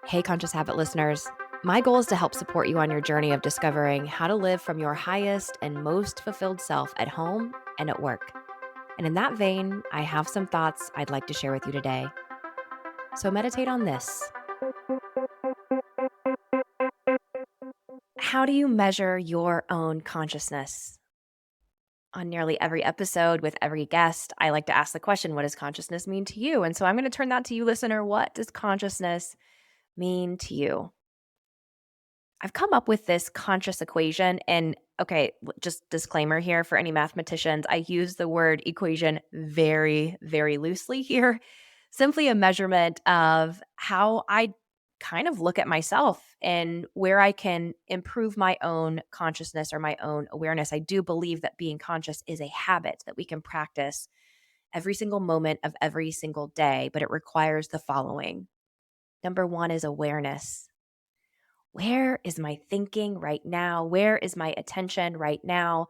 Hey, Conscious Habit listeners. My goal is to help support you on your journey of discovering how to live from your highest and most fulfilled self at home and at work. And in that vein, I have some thoughts I'd like to share with you today. So meditate on this. How do you measure your own consciousness? On nearly every episode with every guest, I like to ask the question, what does consciousness mean to you? And so I'm going to turn that to you, listener. What does consciousness mean to you? I've come up with this conscious equation. And okay, just disclaimer here for any mathematicians, I use the word equation very, very loosely here. Simply a measurement of how I kind of look at myself and where I can improve my own consciousness or my own awareness. I do believe that being conscious is a habit that we can practice every single moment of every single day, but it requires the following. Number one is awareness. Where is my thinking right now? Where is my attention right now?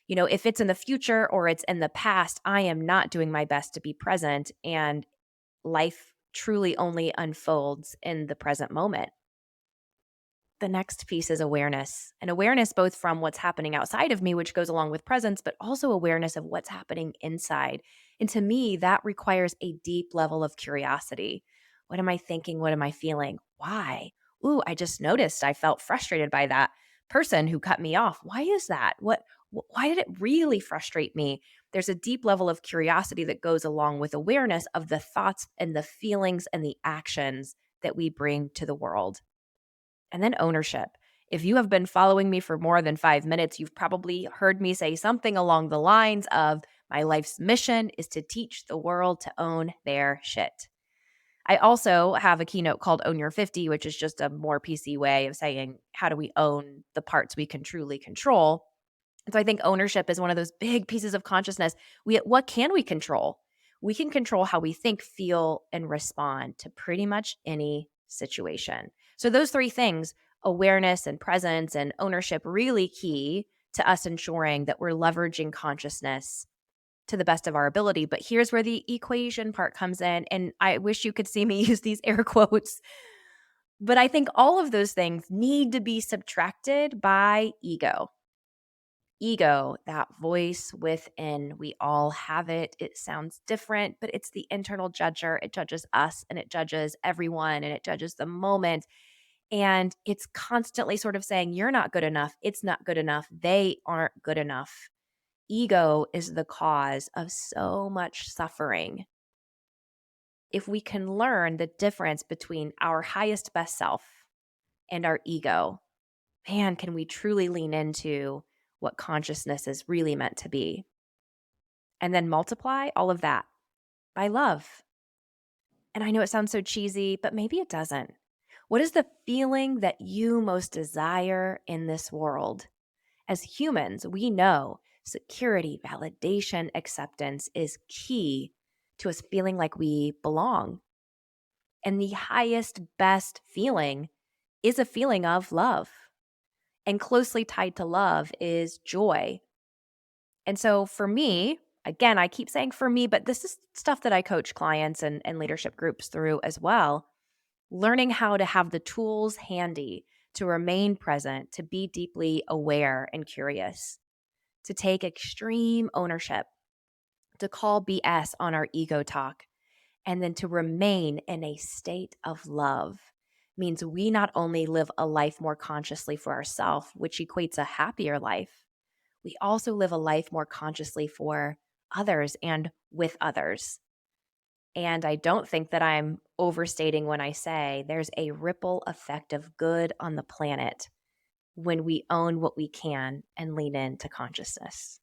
If it's in the future or it's in the past, I am not doing my best to be present, and life truly only unfolds in the present moment. The next piece is awareness, and awareness both from what's happening outside of me, which goes along with presence, but also awareness of what's happening inside. And to me, that requires a deep level of curiosity. What am I thinking? What am I feeling? Why? Ooh, I just noticed I felt frustrated by that person who cut me off. Why is that? Why did it really frustrate me? There's a deep level of curiosity that goes along with awareness of the thoughts and the feelings and the actions that we bring to the world. And then ownership. If you have been following me for more than 5 minutes, you've probably heard me say something along the lines of, my life's mission is to teach the world to own their shit. I also have a keynote called Own Your 50, which is just a more PC way of saying, how do we own the parts we can truly control? And so I think ownership is one of those big pieces of consciousness. What can we control? We can control how we think, feel, and respond to pretty much any situation. So those three things, awareness and presence and ownership, really key to us ensuring that we're leveraging consciousness to the best of our ability. But here's where the equation part comes in. And I wish you could see me use these air quotes. But I think all of those things need to be subtracted by ego. Ego, that voice within, we all have it. It sounds different, but it's the internal judger. It judges us and it judges everyone and it judges the moment. And it's constantly sort of saying, you're not good enough. It's not good enough. They aren't good enough. Ego is the cause of so much suffering. If we can learn the difference between our highest best self and our ego, man, can we truly lean into what consciousness is really meant to be? And then multiply all of that by love. And I know it sounds so cheesy, but maybe it doesn't. What is the feeling that you most desire in this world? As humans, we know security, validation, acceptance is key to us feeling like we belong. And the highest, best feeling is a feeling of love. And closely tied to love is joy. And so for me, again, I keep saying for me, but this is stuff that I coach clients and leadership groups through as well. Learning how to have the tools handy to remain present, to be deeply aware and curious, to take extreme ownership, to call BS on our ego talk, and then to remain in a state of love means we not only live a life more consciously for ourselves, which equates a happier life, we also live a life more consciously for others and with others. And I don't think that I'm overstating when I say there's a ripple effect of good on the planet when we own what we can and lean into consciousness.